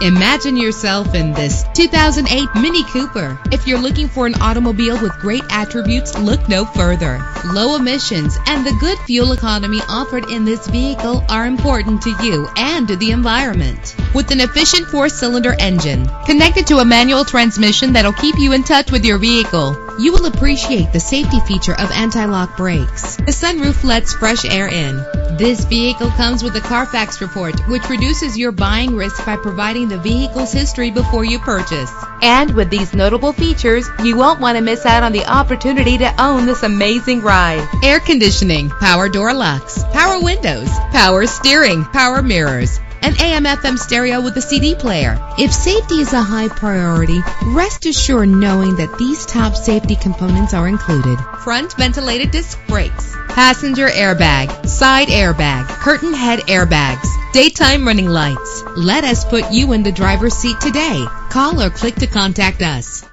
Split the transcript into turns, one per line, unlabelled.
Imagine yourself in this 2008 Mini Cooper. If you're looking for an automobile with great attributes, look no further. Low emissions and the good fuel economy offered in this vehicle are important to you and to the environment. With an efficient 4-cylinder engine connected to a manual transmission that'll keep you in touch with your vehicle, you will appreciate the safety feature of anti-lock brakes. The sunroof lets fresh air in. This vehicle comes with a Carfax report, which reduces your buying risk by providing the vehicle's history before you purchase. And with these notable features, you won't want to miss out on the opportunity to own this amazing ride. Air conditioning, power door locks, power windows, power steering, power mirrors, an AM/FM stereo with a CD player. If safety is a high priority, rest assured knowing that these top safety components are included. Front ventilated disc brakes, passenger airbag, side airbag, curtain head airbags, daytime running lights. Let us put you in the driver's seat today. Call or click to contact us.